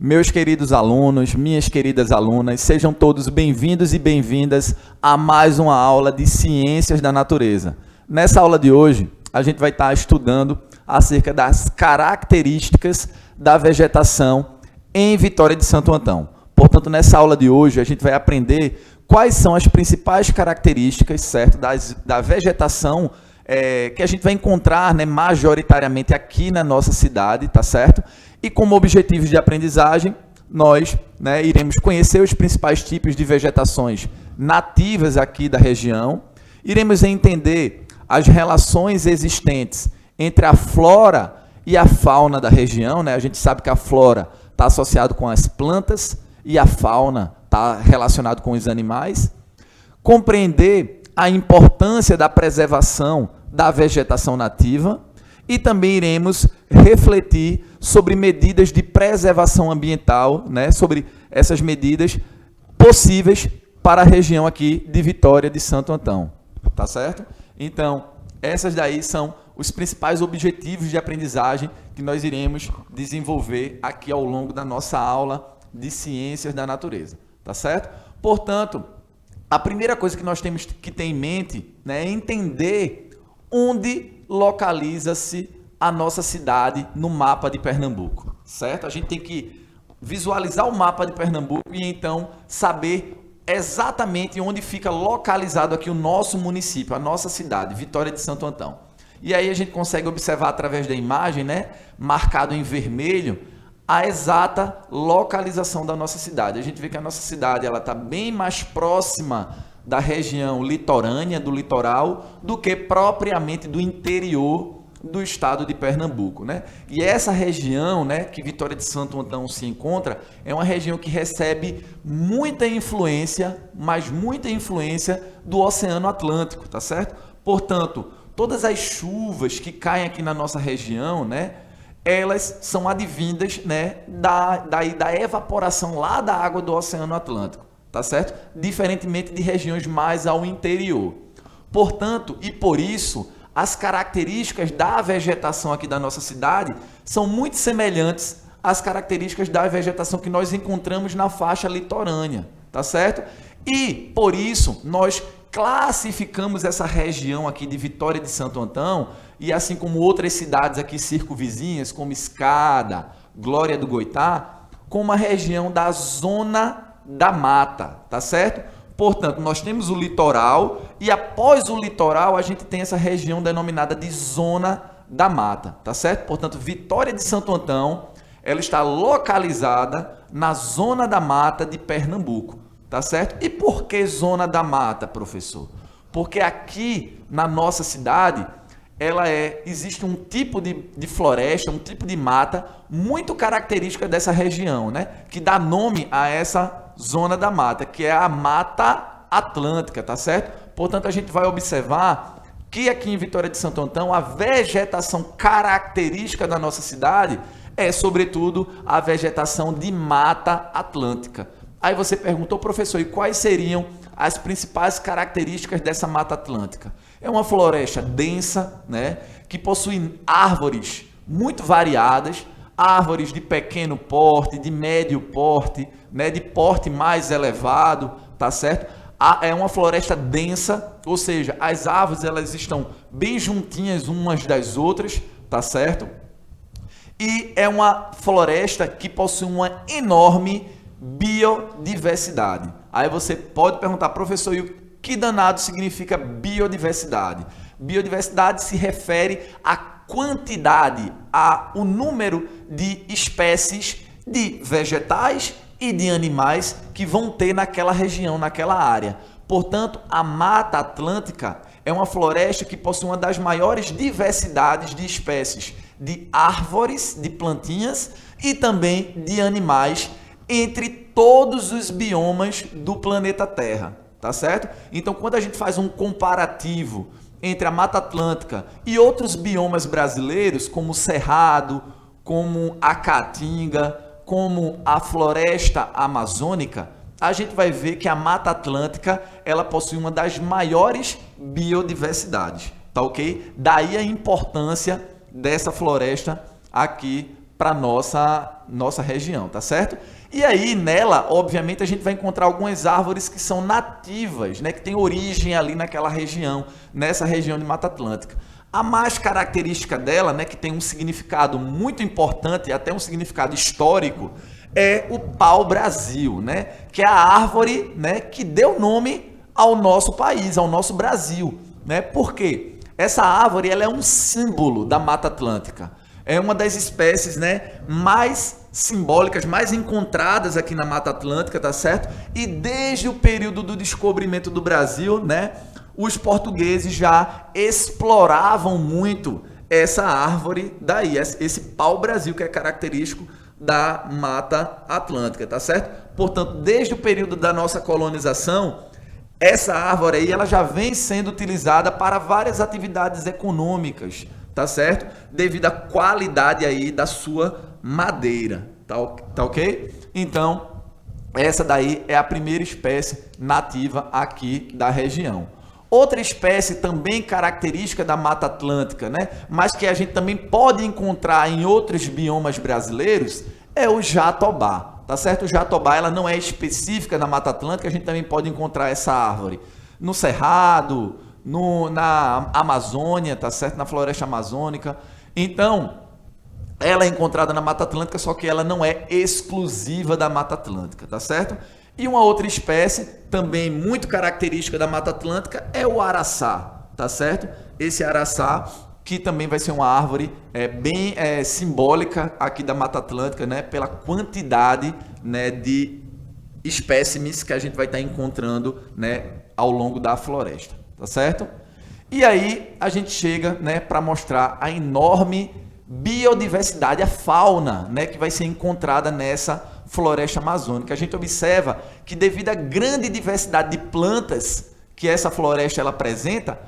Meus queridos alunos, minhas queridas alunas, sejam todos bem-vindos e bem-vindas a mais uma aula de Ciências da Natureza. Nessa aula de hoje, a gente vai estar estudando acerca das características da vegetação em Vitória de Santo Antão. Portanto, nessa aula de hoje, a gente vai aprender quais são as principais características, certo, da vegetação que a gente vai encontrar, né, majoritariamente aqui na nossa cidade, tá certo? E como objetivos de aprendizagem, nós, né, iremos conhecer os principais tipos de vegetações nativas aqui da região, iremos entender as relações existentes entre a flora e a fauna da região, né? A gente sabe que a flora está associada com as plantas e a fauna está relacionada com os animais. Compreender a importância da preservação da vegetação nativa e também iremos refletir sobre medidas de preservação ambiental, né, sobre essas medidas possíveis para a região aqui de Vitória de Santo Antão, tá certo? Então, essas daí são os principais objetivos de aprendizagem que nós iremos desenvolver aqui ao longo da nossa aula de Ciências da Natureza, tá certo? Portanto, a primeira coisa que nós temos que ter em mente, né, é entender onde localiza-se a nossa cidade no mapa de Pernambuco, certo? A gente tem que visualizar o mapa de Pernambuco e então saber exatamente onde fica localizado aqui o nosso município, a nossa cidade, Vitória de Santo Antão. E aí a gente consegue observar através da imagem, né, marcado em vermelho, a exata localização da nossa cidade. A gente vê que a nossa cidade ela está bem mais próxima da região litorânea, do litoral, do que propriamente do interior do estado de Pernambuco, né? E essa região, né, que Vitória de Santo Antão se encontra, é uma região que recebe muita influência, mas muita influência do Oceano Atlântico, tá certo? Portanto, todas as chuvas que caem aqui na nossa região, né, elas são advindas, né, da evaporação lá da água do Oceano Atlântico, tá certo? Diferentemente de regiões mais ao interior. Portanto, e por isso, as características da vegetação aqui da nossa cidade são muito semelhantes às características da vegetação que nós encontramos na faixa litorânea, tá certo? E, por isso, nós classificamos essa região aqui de Vitória de Santo Antão, e assim como outras cidades aqui circunvizinhas, como Escada, Glória do Goitá, como uma região da zona da mata, tá certo? Portanto, nós temos o litoral e após o litoral a gente tem essa região denominada de zona da mata, tá certo? Portanto, Vitória de Santo Antão, ela está localizada na zona da mata de Pernambuco, tá certo? E por que zona da mata, professor? Porque aqui na nossa cidade, existe um tipo de floresta, um tipo de mata muito característica dessa região, né? Que dá nome a essa zona da mata, que é a Mata Atlântica, tá certo? Portanto, a gente vai observar que aqui em Vitória de Santo Antão, a vegetação característica da nossa cidade é, sobretudo, a vegetação de Mata Atlântica. Aí você perguntou, professor, e quais seriam as principais características dessa Mata Atlântica? É uma floresta densa, né, que possui árvores muito variadas, árvores de pequeno porte, de médio porte, né, de porte mais elevado, tá certo? É uma floresta densa, ou seja, as árvores elas estão bem juntinhas umas das outras, tá certo? E é uma floresta que possui uma enorme biodiversidade. Aí você pode perguntar, professor, e o que danado significa biodiversidade? Biodiversidade se refere à quantidade, ao número de espécies de vegetais e de animais que vão ter naquela região, naquela área. Portanto, a Mata Atlântica é uma floresta que possui uma das maiores diversidades de espécies de árvores, de plantinhas e também de animais entre todos os biomas do planeta Terra, tá certo? Então, quando a gente faz um comparativo entre a Mata Atlântica e outros biomas brasileiros, como o Cerrado, como a Caatinga, como a floresta amazônica, a gente vai ver que a Mata Atlântica ela possui uma das maiores biodiversidades, tá ok? Daí a importância dessa floresta aqui para nossa região, tá certo? E aí, nela, obviamente, a gente vai encontrar algumas árvores que são nativas, né, que tem origem ali naquela região, nessa região de Mata Atlântica. A mais característica dela, né, que tem um significado muito importante, até um significado histórico, é o pau-brasil, né, que é a árvore, né, que deu nome ao nosso país, ao nosso Brasil, né? Por quê? Essa árvore, ela é um símbolo da Mata Atlântica. É uma das espécies, né, mais simbólicas, mais encontradas aqui na Mata Atlântica, tá certo? E desde o período do descobrimento do Brasil, né, os portugueses já exploravam muito essa árvore daí, esse pau-brasil que é característico da Mata Atlântica, tá certo? Portanto, desde o período da nossa colonização, essa árvore aí, ela já vem sendo utilizada para várias atividades econômicas, tá certo? Devido à qualidade aí da sua madeira, tá ok? Então, essa daí é a primeira espécie nativa aqui da região. Outra espécie também característica da Mata Atlântica, né? Mas que a gente também pode encontrar em outros biomas brasileiros, é o jatobá. Tá certo? O jatobá, ela não é específica da Mata Atlântica, a gente também pode encontrar essa árvore no Cerrado, na Amazônia, tá certo? Na floresta amazônica. Então, ela é encontrada na Mata Atlântica, só que ela não é exclusiva da Mata Atlântica, tá certo? E uma outra espécie, também muito característica da Mata Atlântica, é o araçá, tá certo? Esse araçá, que também vai ser uma árvore bem simbólica aqui da Mata Atlântica, né, pela quantidade, né, de espécimes que a gente vai estar encontrando, né, ao longo da floresta, tá certo? E aí a gente chega, né, para mostrar a enorme biodiversidade, a fauna, né, que vai ser encontrada nessa floresta amazônica. A gente observa que devido à grande diversidade de plantas que essa floresta ela apresenta,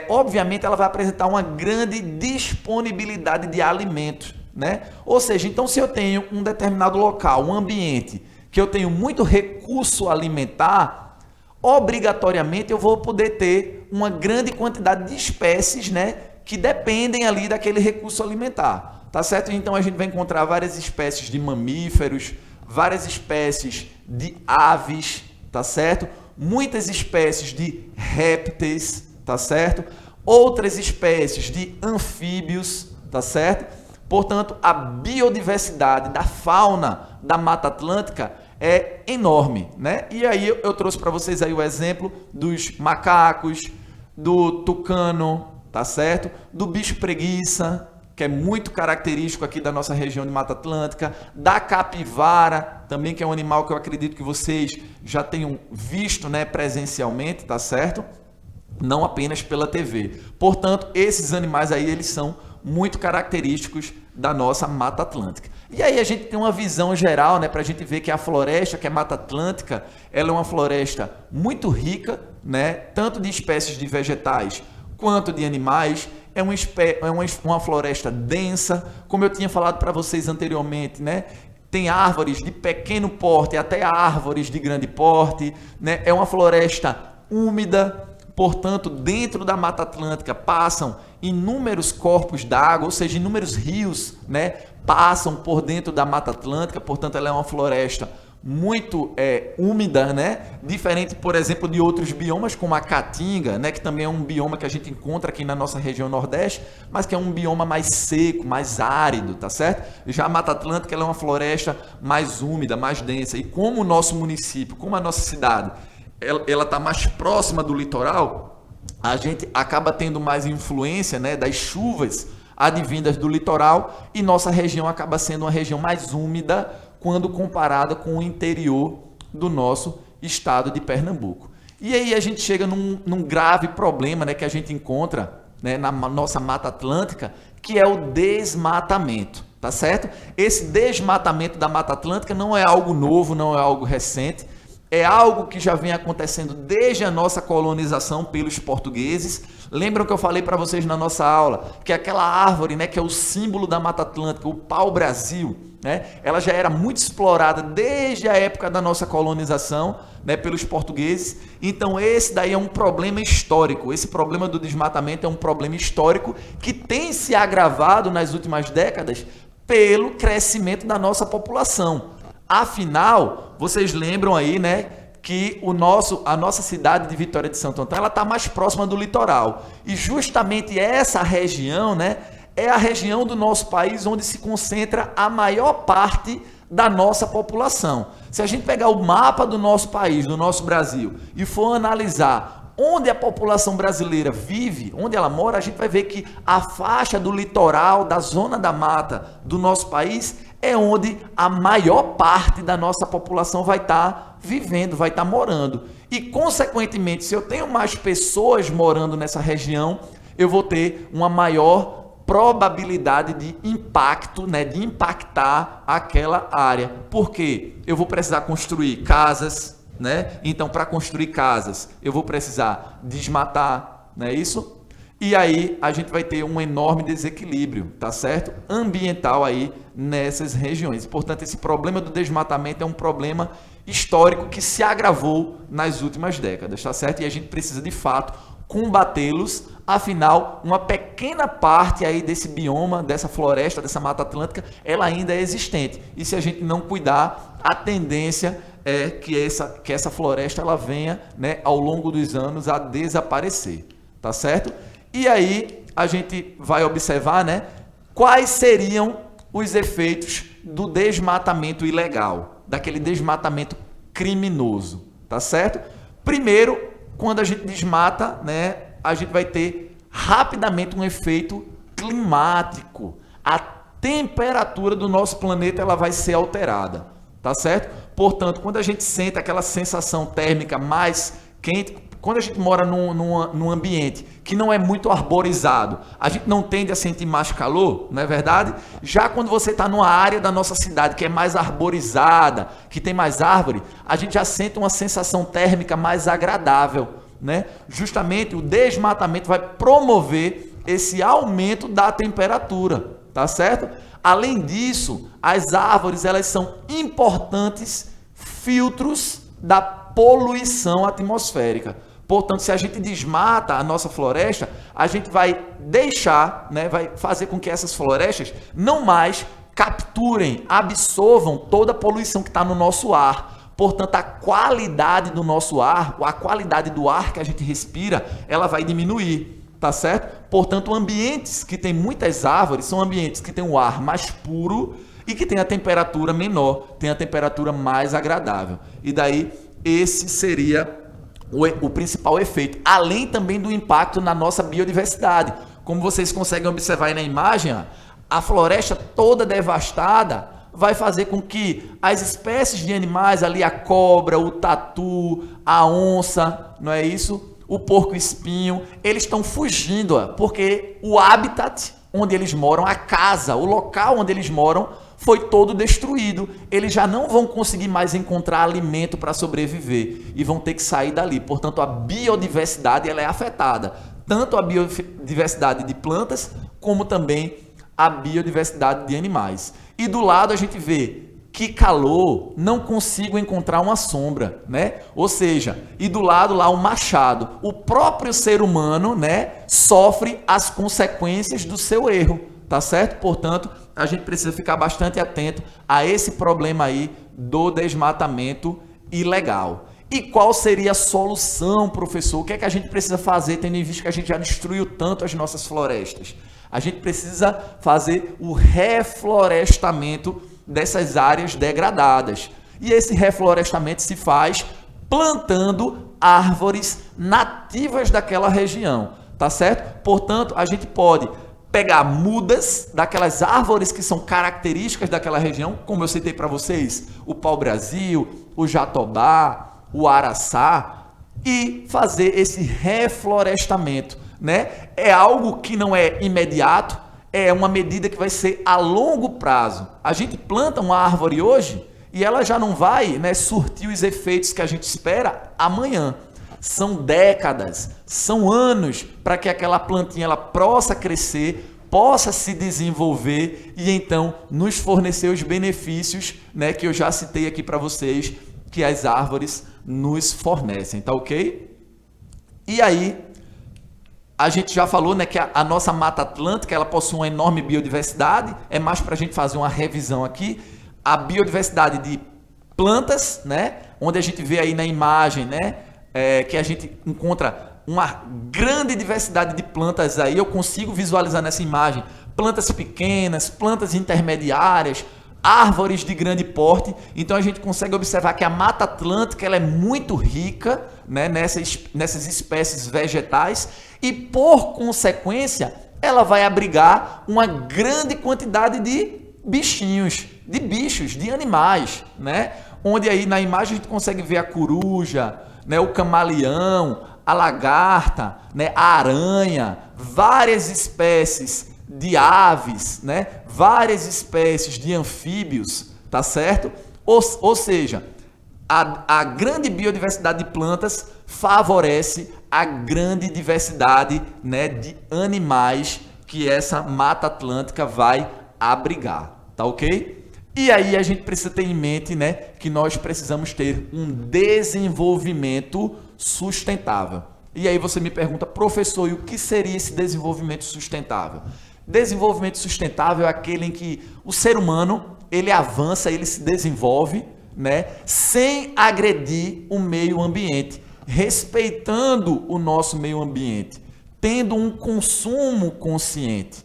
obviamente ela vai apresentar uma grande disponibilidade de alimentos, né? Ou seja, então se eu tenho um determinado local, um ambiente, que eu tenho muito recurso alimentar, obrigatoriamente eu vou poder ter uma grande quantidade de espécies, né, que dependem ali daquele recurso alimentar, tá certo? Então a gente vai encontrar várias espécies de mamíferos, várias espécies de aves, tá certo? Muitas espécies de répteis, tá certo? Outras espécies de anfíbios, tá certo? Portanto, a biodiversidade da fauna da Mata Atlântica é enorme, né? E aí eu trouxe para vocês aí o exemplo dos macacos, do tucano, tá certo? Do bicho preguiça, que é muito característico aqui da nossa região de Mata Atlântica, da capivara, também que é um animal que eu acredito que vocês já tenham visto, né, presencialmente, tá certo? Não apenas pela TV. Portanto, esses animais aí, eles são muito característicos da nossa Mata Atlântica. E aí a gente tem uma visão geral, né, para a gente ver que a floresta, que é Mata Atlântica, ela é uma floresta muito rica, né, tanto de espécies de vegetais quanto de animais. É uma floresta densa, como eu tinha falado para vocês anteriormente, né? Tem árvores de pequeno porte até árvores de grande porte, né? É uma floresta úmida, portanto, dentro da Mata Atlântica passam inúmeros corpos d'água, ou seja, inúmeros rios, né, passam por dentro da Mata Atlântica, portanto, ela é uma floresta muito úmida, né? Diferente, por exemplo, de outros biomas, como a caatinga, né? Que também é um bioma que a gente encontra aqui na nossa região Nordeste, mas que é um bioma mais seco, mais árido, tá certo? Já a Mata Atlântica ela é uma floresta mais úmida, mais densa. E como o nosso município, como a nossa cidade, ela está mais próxima do litoral, a gente acaba tendo mais influência, né, das chuvas advindas do litoral, e nossa região acaba sendo uma região mais úmida quando comparada com o interior do nosso estado de Pernambuco. E aí a gente chega num grave problema, né, que a gente encontra, né, na nossa Mata Atlântica, que é o desmatamento, tá certo? Esse desmatamento da Mata Atlântica não é algo novo, não é algo recente, é algo que já vem acontecendo desde a nossa colonização pelos portugueses. Lembram que eu falei para vocês na nossa aula que aquela árvore, né, que é o símbolo da Mata Atlântica, o pau-brasil, né, ela já era muito explorada desde a época da nossa colonização, né, pelos portugueses. Então esse daí é um problema histórico. Esse problema do desmatamento é um problema histórico que tem se agravado nas últimas décadas pelo crescimento da nossa população. Afinal, vocês lembram aí, né, que a nossa cidade de Vitória de Santo Antão, ela está mais próxima do litoral. E justamente essa região, né, é a região do nosso país onde se concentra a maior parte da nossa população. Se a gente pegar o mapa do nosso país, do nosso Brasil, e for analisar onde a população brasileira vive, onde ela mora, a gente vai ver que a faixa do litoral, da zona da mata do nosso país, é onde a maior parte da nossa população vai estar vivendo, vai estar morando. E, consequentemente, se eu tenho mais pessoas morando nessa região, eu vou ter uma maior probabilidade de impacto, né, de impactar aquela área. Por quê? Eu vou precisar construir casas, né? Então, para construir casas, eu vou precisar desmatar, não é isso? E aí a gente vai ter um enorme desequilíbrio, tá certo? Ambiental aí nessas regiões. Portanto, esse problema do desmatamento é um problema histórico que se agravou nas últimas décadas, tá certo? E a gente precisa, de fato, combatê-los. Afinal, uma pequena parte aí desse bioma, dessa floresta, dessa Mata Atlântica, ela ainda é existente. E se a gente não cuidar, a tendência é que essa floresta ela venha, né, ao longo dos anos a desaparecer, tá certo? E aí a gente vai observar, né, quais seriam os efeitos do desmatamento ilegal, daquele desmatamento criminoso, tá certo? Primeiro, quando a gente desmata, né, a gente vai ter rapidamente um efeito climático. A temperatura do nosso planeta ela vai ser alterada, tá certo? Portanto, quando a gente sente aquela sensação térmica mais quente, quando a gente mora num ambiente que não é muito arborizado, a gente não tende a sentir mais calor, não é verdade? Já quando você está numa área da nossa cidade que é mais arborizada, que tem mais árvore, a gente já sente uma sensação térmica mais agradável, né? Justamente o desmatamento vai promover esse aumento da temperatura, tá certo? Além disso, as árvores elas são importantes filtros da poluição atmosférica. Portanto, se a gente desmata a nossa floresta, a gente vai deixar, né, vai fazer com que essas florestas não mais capturem, absorvam toda a poluição que está no nosso ar. Portanto, a qualidade do nosso ar, a qualidade do ar que a gente respira, ela vai diminuir, tá certo? Portanto, ambientes que têm muitas árvores são ambientes que têm um ar mais puro e que têm a temperatura menor, têm a temperatura mais agradável. E daí, esse seria o principal efeito, além também do impacto na nossa biodiversidade. Como vocês conseguem observar aí na imagem, a floresta toda devastada vai fazer com que as espécies de animais ali, a cobra, o tatu, a onça, não é isso? O porco-espinho, eles estão fugindo, porque o habitat onde eles moram, a casa, o local onde eles moram, foi todo destruído. Eles já não vão conseguir mais encontrar alimento para sobreviver e vão ter que sair dali. Portanto, a biodiversidade ela é afetada. Tanto a biodiversidade de plantas, como também a biodiversidade de animais. E do lado a gente vê que calor, não consigo encontrar uma sombra, né? Ou seja, e do lado lá um machado. O próprio ser humano, né, sofre as consequências do seu erro, tá certo? Portanto, a gente precisa ficar bastante atento a esse problema aí do desmatamento ilegal. E qual seria a solução, professor? O que é que a gente precisa fazer, tendo em vista que a gente já destruiu tanto as nossas florestas? A gente precisa fazer o reflorestamento dessas áreas degradadas. E esse reflorestamento se faz plantando árvores nativas daquela região, tá certo? Portanto, a gente pode pegar mudas daquelas árvores que são características daquela região, como eu citei para vocês, o pau-brasil, o jatobá, o araçá, e fazer esse reflorestamento, né? É algo que não é imediato, é uma medida que vai ser a longo prazo. A gente planta uma árvore hoje e ela já não vai, né, surtir os efeitos que a gente espera amanhã. São décadas, são anos para que aquela plantinha ela possa crescer, possa se desenvolver e então nos fornecer os benefícios, né, que eu já citei aqui para vocês, que as árvores nos fornecem, tá ok? E aí, A gente já falou, né, que a nossa Mata Atlântica ela possui uma enorme biodiversidade. É mais para a gente fazer uma revisão aqui. A biodiversidade de plantas, né, onde a gente vê aí na imagem, né, que a gente encontra uma grande diversidade de plantas aí. Eu consigo visualizar nessa imagem plantas pequenas, plantas intermediárias, árvores de grande porte. Então a gente consegue observar que a Mata Atlântica ela é muito rica, né, nessas espécies vegetais e, por consequência, ela vai abrigar uma grande quantidade de bichinhos, de bichos, de animais, né? Onde aí na imagem a gente consegue ver a coruja, né, o camaleão, a lagarta, né, a aranha, várias espécies de aves, né, várias espécies de anfíbios, tá certo? Ou seja, a grande biodiversidade de plantas favorece a grande diversidade, né, de animais que essa Mata Atlântica vai abrigar, tá ok? E aí a gente precisa ter em mente, né, que nós precisamos ter um desenvolvimento sustentável. E aí você me pergunta, professor, e o que seria esse desenvolvimento sustentável? Desenvolvimento sustentável é aquele em que o ser humano, ele avança, ele se desenvolve, né, sem agredir o meio ambiente, respeitando o nosso meio ambiente, tendo um consumo consciente.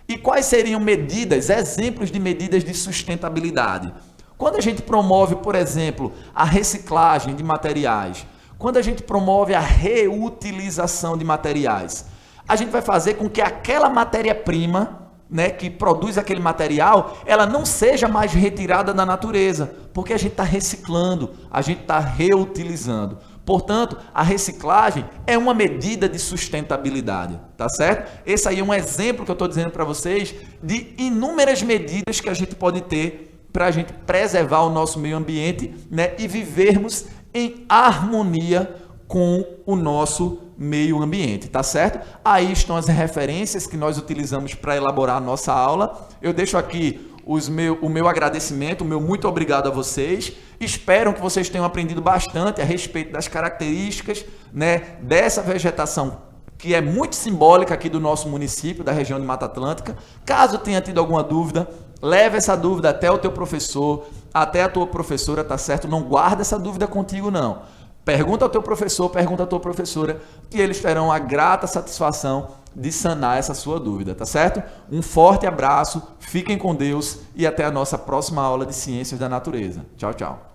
E quais seriam medidas, exemplos de medidas de sustentabilidade? Quando a gente promove, por exemplo, a reciclagem de materiais, quando a gente promove a reutilização de materiais, a gente vai fazer com que aquela matéria-prima, né, que produz aquele material, ela não seja mais retirada da natureza, porque a gente está reciclando, a gente está reutilizando. Portanto, a reciclagem é uma medida de sustentabilidade, tá certo? Esse aí é um exemplo que eu estou dizendo para vocês de inúmeras medidas que a gente pode ter para a gente preservar o nosso meio ambiente, né, e vivermos em harmonia com o nosso meio ambiente, tá certo? Aí estão as referências que nós utilizamos para elaborar a nossa aula. Eu deixo aqui o meu agradecimento, o meu muito obrigado a vocês. Espero que vocês tenham aprendido bastante a respeito das características, né, dessa vegetação que é muito simbólica aqui do nosso município, da região de Mata Atlântica. Caso tenha tido alguma dúvida, leve essa dúvida até o teu professor, até a tua professora, tá certo? Não guarda essa dúvida contigo, não. Pergunta ao teu professor, pergunta à tua professora, que eles terão a grata satisfação de sanar essa sua dúvida, tá certo? Um forte abraço, fiquem com Deus e até a nossa próxima aula de Ciências da Natureza. Tchau, tchau.